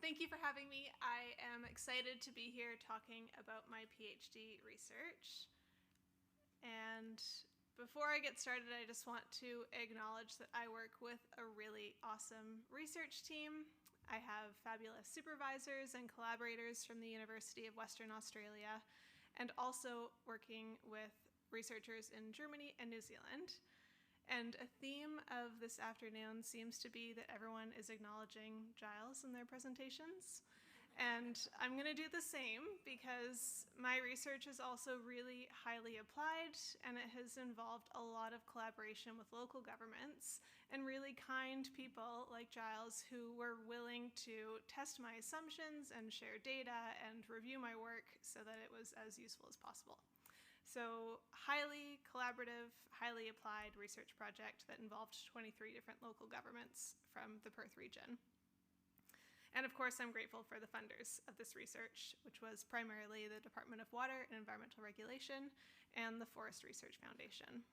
Thank you for having me. I am excited to be here talking about my PhD research. And before I get started, I just want to acknowledge that I work with a really awesome research team. I have fabulous supervisors and collaborators from the University of Western Australia, and also working with researchers in Germany and New Zealand. And a theme of this afternoon seems to be that everyone is acknowledging Giles in their presentations. And I'm going to do the same because my research is also really highly applied, and it has involved a lot of collaboration with local governments and really kind people like Giles who were willing to test my assumptions and share data and review my work so that it was as useful as possible. So highly collaborative, highly applied research project that involved 23 different local governments from the Perth region. And of course, I'm grateful for the funders of this research, which was primarily the Department of Water and Environmental Regulation and the Forest Research Foundation.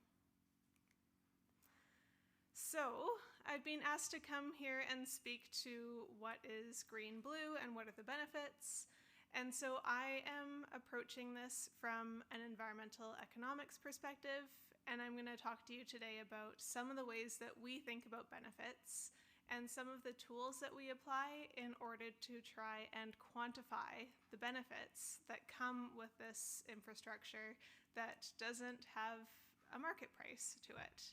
So I've been asked to come here and speak to what is green-blue and what are the benefits. And so I am approaching this from an environmental economics perspective, and I'm going to talk to you today about some of the ways that we think about benefits and some of the tools that we apply in order to try and quantify the benefits that come with this infrastructure that doesn't have a market price to it.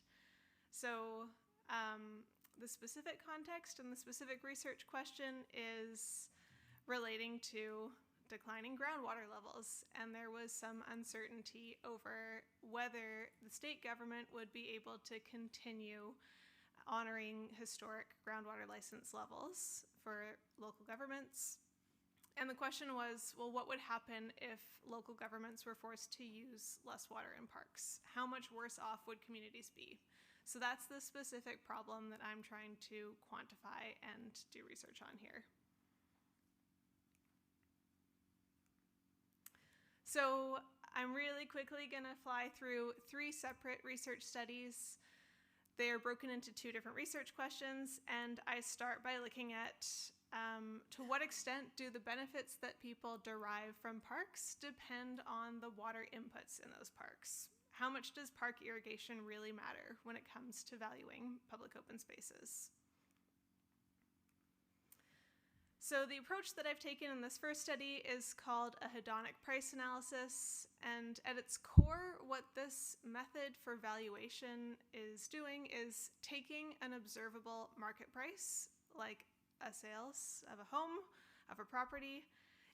So the specific context and the specific research question is relating to declining groundwater levels, and there was some uncertainty over whether the state government would be able to continue honoring historic groundwater license levels for local governments. And the question was, well, what would happen if local governments were forced to use less water in parks? How much worse off would communities be? So that's the specific problem that I'm trying to quantify and do research on here. So I'm really quickly going to fly through 3 separate research studies. They are broken into 2 different research questions, and I start by looking at to what extent do the benefits that people derive from parks depend on the water inputs in those parks? How much does park irrigation really matter when it comes to valuing public open spaces? So the approach that I've taken in this first study is called a hedonic price analysis, and at its core, what this method for valuation is doing is taking an observable market price, like a sales of a home, of a property,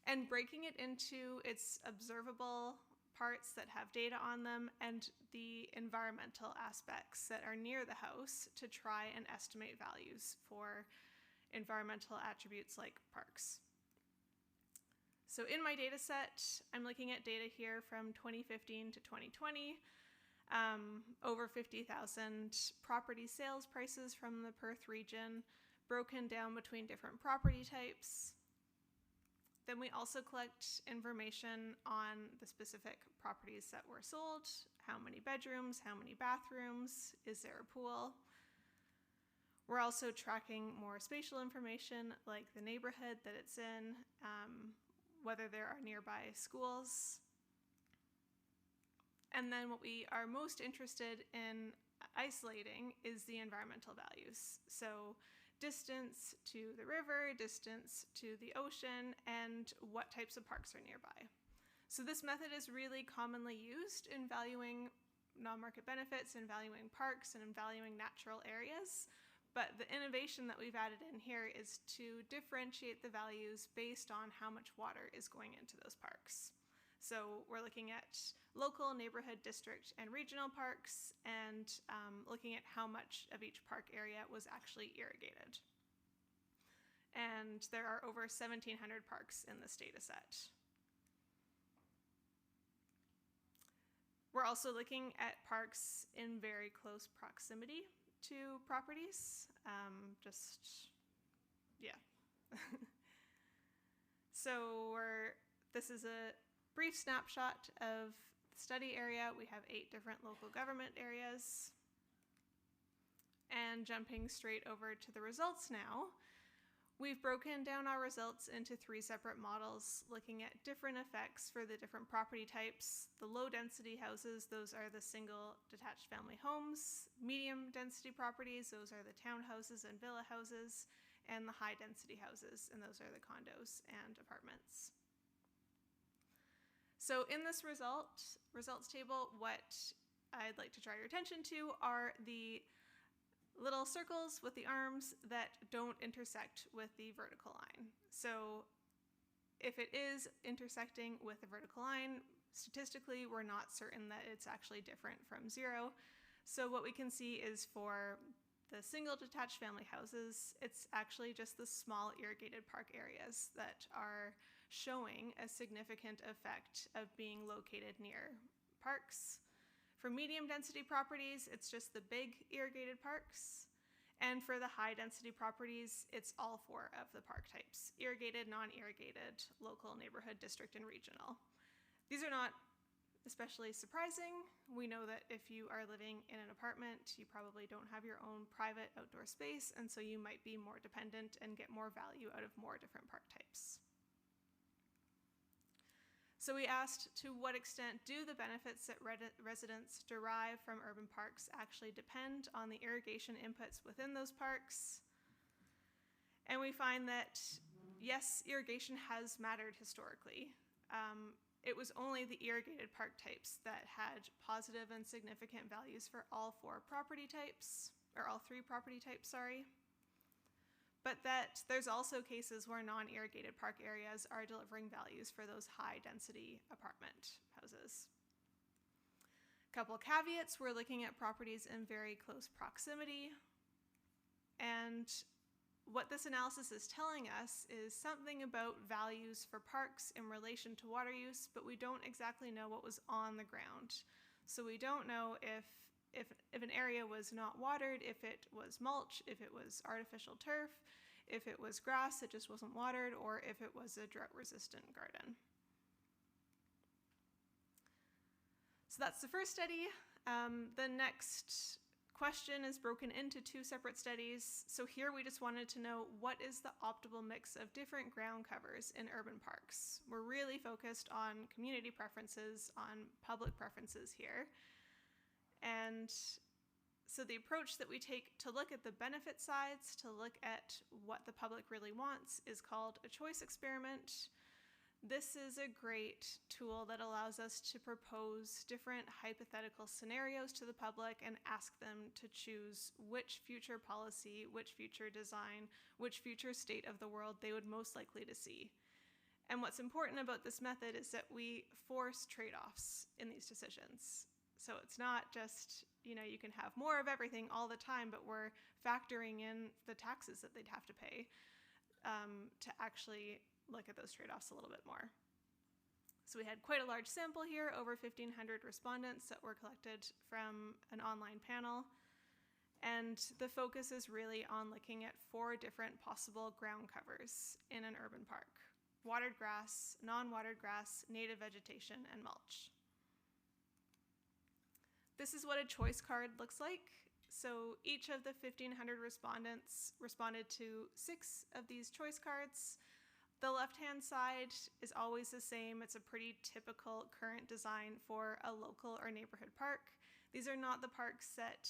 and breaking it into its observable parts that have data on them and the environmental aspects that are near the house to try and estimate values for environmental attributes like parks. So in my data set, I'm looking at data here from 2015 to 2020, over 50,000 property sales prices from the Perth region, broken down between different property types. Then we also collect information on the specific properties that were sold, how many bedrooms, how many bathrooms, is there a pool? We're also tracking more spatial information like the neighborhood that it's in, whether there are nearby schools. And then what we are most interested in isolating is the environmental values. So distance to the river, distance to the ocean, and what types of parks are nearby. So this method is really commonly used in valuing non-market benefits, in valuing parks, and in valuing natural areas. But the innovation that we've added in here is to differentiate the values based on how much water is going into those parks. So we're looking at local, neighborhood, district, and regional parks, and looking at how much of each park area was actually irrigated. And there are over 1,700 parks in this data set. We're also looking at parks in very close proximity to properties, So this is a brief snapshot of the study area. We have 8 different local government areas. And jumping straight over to the results now, We've broken down our results into 3 separate models, looking at different effects for the different property types. The low density houses, those are the single detached family homes. Medium density properties, those are the townhouses and villa houses. And the high density houses, and those are the condos and apartments. So in this results table, what I'd like to draw your attention to are the little circles with the arms that don't intersect with the vertical line. So if it is intersecting with the vertical line, statistically, we're not certain that it's actually different from 0. So what we can see is for the single detached family houses, it's actually just the small irrigated park areas that are showing a significant effect of being located near parks. For medium density properties, it's just the big irrigated parks. And for the high density properties, it's all 4 of the park types: irrigated, non-irrigated, local, neighborhood, district, and regional. These are not especially surprising. We know that if you are living in an apartment, you probably don't have your own private outdoor space, and so you might be more dependent and get more value out of more different park types. So we asked, to what extent do the benefits that residents derive from urban parks actually depend on the irrigation inputs within those parks? And we find that, yes, irrigation has mattered historically. It was only the irrigated park types that had positive and significant values for all 4 property types, or all 3 property types, sorry. But that there's also cases where non-irrigated park areas are delivering values for those high-density apartment houses. A couple of caveats: we're looking at properties in very close proximity, and what this analysis is telling us is something about values for parks in relation to water use, but we don't exactly know what was on the ground. So we don't know if an area was not watered, if it was mulch, if it was artificial turf, if it was grass that just wasn't watered, or if it was a drought-resistant garden. So that's the first study. The next question is broken into 2 separate studies. So here we just wanted to know, what is the optimal mix of different ground covers in urban parks? We're really focused on community preferences, on public preferences here. And so the approach that we take to look at the benefit sides, to look at what the public really wants, is called a choice experiment. This is a great tool that allows us to propose different hypothetical scenarios to the public and ask them to choose which future policy, which future design, which future state of the world they would most likely to see. And what's important about this method is that we force trade-offs in these decisions. So it's not just, you can have more of everything all the time, but we're factoring in the taxes that they'd have to pay to actually look at those trade-offs a little bit more. So we had quite a large sample here, over 1,500 respondents that were collected from an online panel. And the focus is really on looking at 4 different possible ground covers in an urban park: watered grass, non-watered grass, native vegetation, and mulch. This is what a choice card looks like. So each of the 1,500 respondents responded to 6 of these choice cards. The left-hand side is always the same. It's a pretty typical current design for a local or neighborhood park. These are not the parks that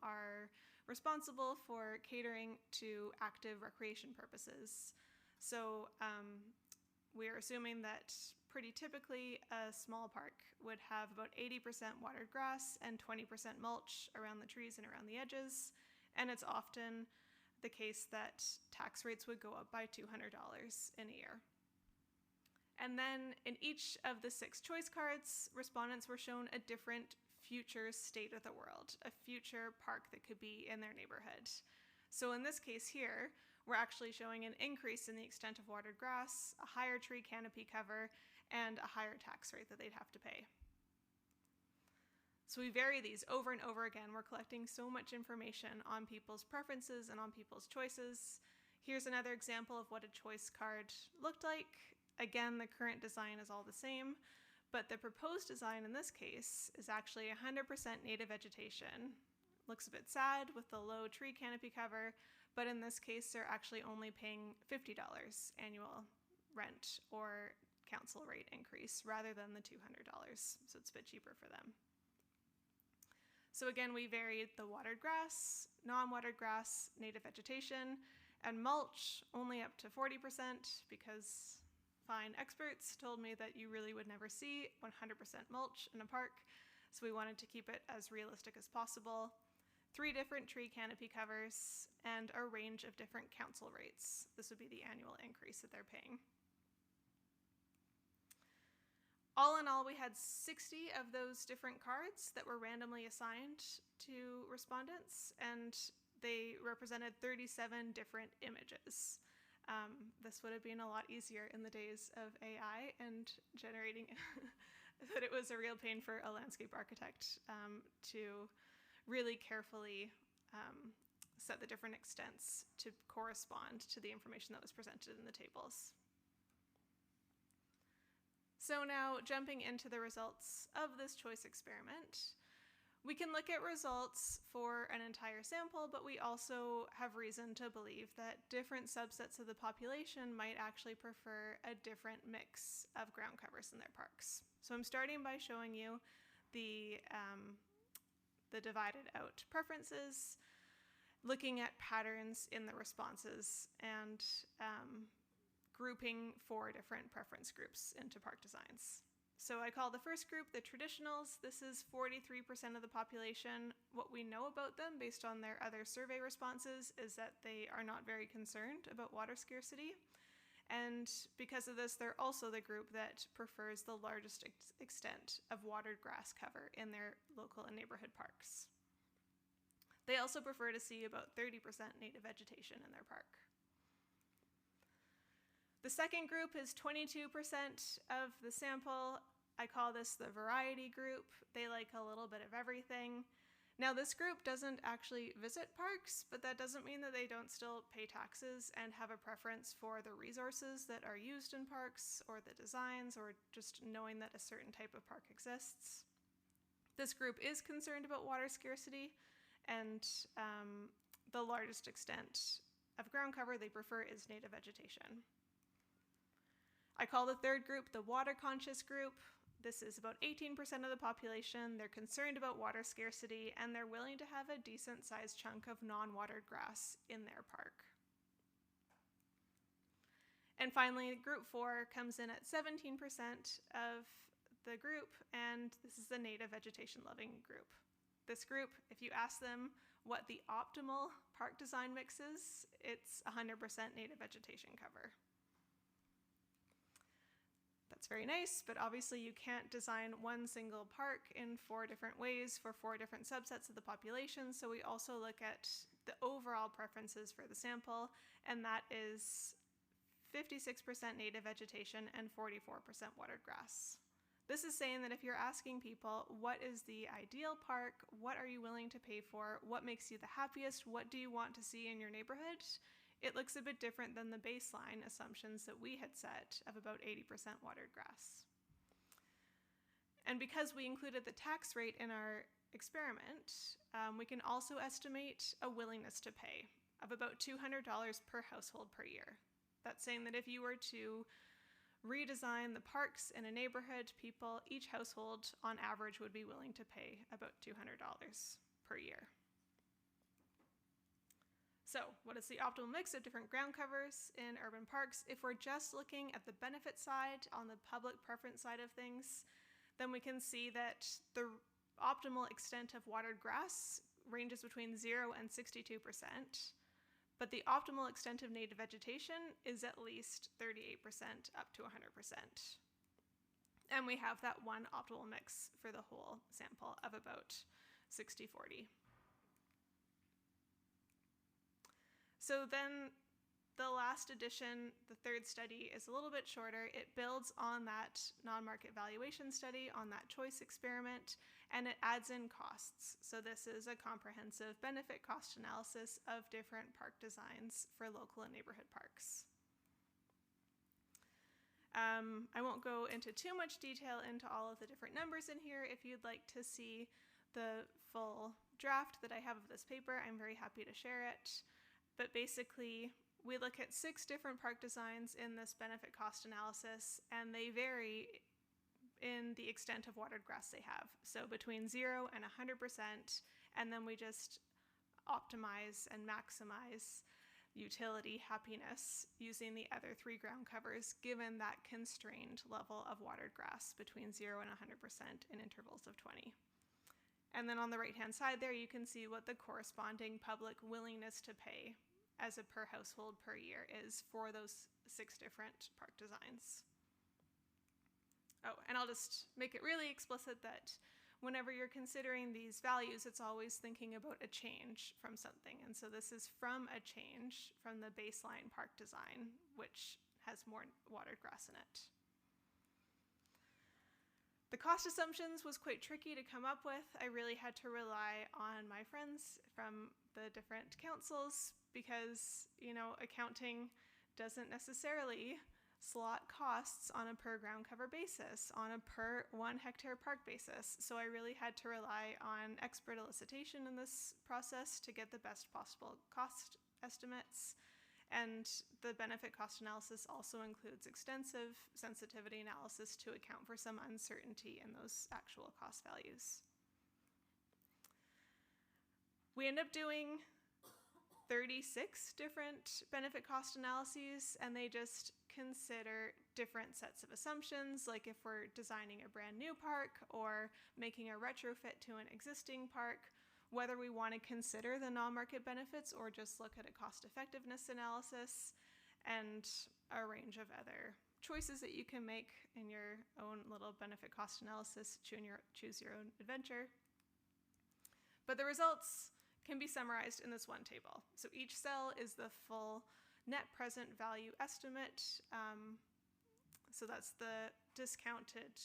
are responsible for catering to active recreation purposes. So we're assuming that pretty typically a small park would have about 80% watered grass and 20% mulch around the trees and around the edges. And it's often the case that tax rates would go up by $200 in a year. And then in each of the 6 choice cards, respondents were shown a different future state of the world, a future park that could be in their neighborhood. So in this case here, we're actually showing an increase in the extent of watered grass, a higher tree canopy cover, and a higher tax rate that they'd have to pay. So we vary these over and over again. We're collecting so much information on people's preferences and on people's choices. Here's another example of what a choice card looked like. Again, the current design is all the same, but the proposed design in this case is actually 100% native vegetation. Looks a bit sad with the low tree canopy cover, but in this case, they're actually only paying $50 annual rent or council rate increase rather than the $200, so it's a bit cheaper for them. So again, we varied the watered grass, non-watered grass, native vegetation, and mulch only up to 40% because fine experts told me that you really would never see 100% mulch in a park, so we wanted to keep it as realistic as possible. 3 different tree canopy covers and a range of different council rates. This would be the annual increase that they're paying. All in all, we had 60 of those different cards that were randomly assigned to respondents, and they represented 37 different images. This would have been a lot easier in the days of AI and generating, but it was a real pain for a landscape architect to really carefully set the different extents to correspond to the information that was presented in the tables. So now, jumping into the results of this choice experiment, we can look at results for an entire sample, but we also have reason to believe that different subsets of the population might actually prefer a different mix of ground covers in their parks. So I'm starting by showing you the divided out preferences, looking at patterns in the responses, and grouping 4 different preference groups into park designs. So I call the first group the traditionals. This is 43% of the population. What we know about them based on their other survey responses is that they are not very concerned about water scarcity. And because of this, they're also the group that prefers the largest extent of watered grass cover in their local and neighborhood parks. They also prefer to see about 30% native vegetation in their park. The second group is 22% of the sample. I call this the variety group. They like a little bit of everything. Now, this group doesn't actually visit parks, but that doesn't mean that they don't still pay taxes and have a preference for the resources that are used in parks or the designs or just knowing that a certain type of park exists. This group is concerned about water scarcity, and the largest extent of ground cover they prefer is native vegetation. I call the third group the water-conscious group. This is about 18% of the population. They're concerned about water scarcity, and they're willing to have a decent-sized chunk of non-watered grass in their park. And finally, group 4 comes in at 17% of the group, and this is the native vegetation-loving group. This group, if you ask them what the optimal park design mix is, it's 100% native vegetation cover. That's very nice, but obviously you can't design one single park in 4 different ways for 4 different subsets of the population, so we also look at the overall preferences for the sample, and that is 56% native vegetation and 44% watered grass. This is saying that if you're asking people, what is the ideal park, what are you willing to pay for, what makes you the happiest, what do you want to see in your neighborhood, it looks a bit different than the baseline assumptions that we had set of about 80% watered grass. And because we included the tax rate in our experiment, we can also estimate a willingness to pay of about $200 per household per year. That's saying that if you were to redesign the parks in a neighborhood, people, each household on average would be willing to pay about $200 per year. So, what is the optimal mix of different ground covers in urban parks? If we're just looking at the benefit side, on the public preference side of things, then we can see that the optimal extent of watered grass ranges between 0 and 62%, but the optimal extent of native vegetation is at least 38% up to 100%. And we have that one optimal mix for the whole sample of about 60-40. So then the last edition, the third study, is a little bit shorter. It builds on that non-market valuation study, on that choice experiment, and it adds in costs. So this is a comprehensive benefit cost analysis of different park designs for local and neighborhood parks. I won't go into too much detail into all of the different numbers in here. If you'd like to see the full draft that I have of this paper, I'm very happy to share it. But basically, we look at 6 different park designs in this benefit cost analysis, and they vary in the extent of watered grass they have. So between 0 and 100%, and then we just optimize and maximize utility happiness using the other 3 ground covers given that constrained level of watered grass between 0 and 100% in intervals of 20. And then on the right-hand side there, you can see what the corresponding public willingness to pay as a per household per year is for those 6 different park designs. Oh, and I'll just make it really explicit that whenever you're considering these values, it's always thinking about a change from something. And so this is from a change from the baseline park design, which has more watered grass in it. The cost assumptions was quite tricky to come up with. I really had to rely on my friends from the different councils because, accounting doesn't necessarily slot costs on a per ground cover basis, on a per 1 hectare park basis. So I really had to rely on expert elicitation in this process to get the best possible cost estimates. And the benefit cost analysis also includes extensive sensitivity analysis to account for some uncertainty in those actual cost values. We end up doing 36 different benefit cost analyses, and they just consider different sets of assumptions, like if we're designing a brand new park or making a retrofit to an existing park, whether we want to consider the non-market benefits or just look at a cost effectiveness analysis, and a range of other choices that you can make in your own little benefit cost analysis, choose your own adventure. But the results can be summarized in this one table. So each cell is the full net present value estimate. So that's the discounted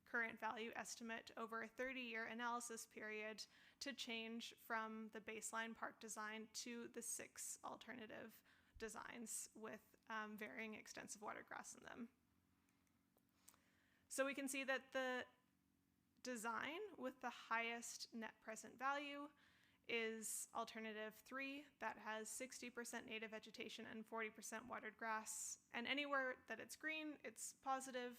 current value estimate over a 30-year analysis period to change from the baseline park design to the 6 alternative designs with varying extensive water grass in them. So we can see that the design with the highest net present value is alternative 3 that has 60% native vegetation and 40% watered grass. And anywhere that it's green, it's positive.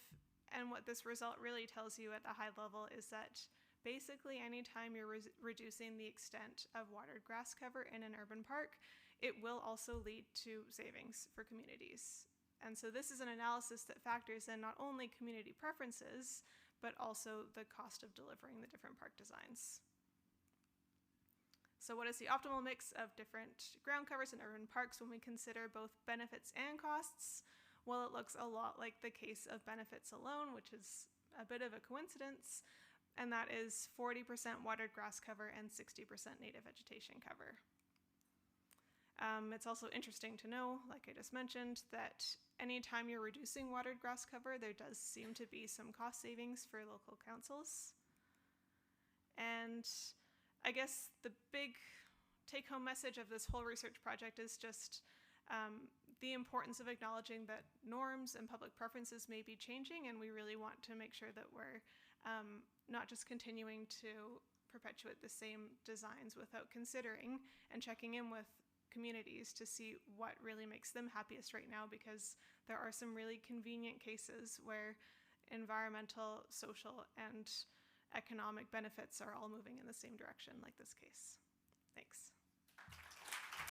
And what this result really tells you at a high level is that basically anytime you're reducing the extent of watered grass cover in an urban park, it will also lead to savings for communities. And so this is an analysis that factors in not only community preferences, but also the cost of delivering the different park designs. So what is the optimal mix of different ground covers in urban parks when we consider both benefits and costs? Well, it looks a lot like the case of benefits alone, which is a bit of a coincidence, and that is 40% watered grass cover and 60% native vegetation cover. It's also interesting to know, like I just mentioned, that anytime you're reducing watered grass cover, there does seem to be some cost savings for local councils. And I guess the big take-home message of this whole research project is just the importance of acknowledging that norms and public preferences may be changing, and we really want to make sure that we're not just continuing to perpetuate the same designs without considering and checking in with communities to see what really makes them happiest right now, because there are some really convenient cases where environmental, social, and economic benefits are all moving in the same direction, like this case. Thanks.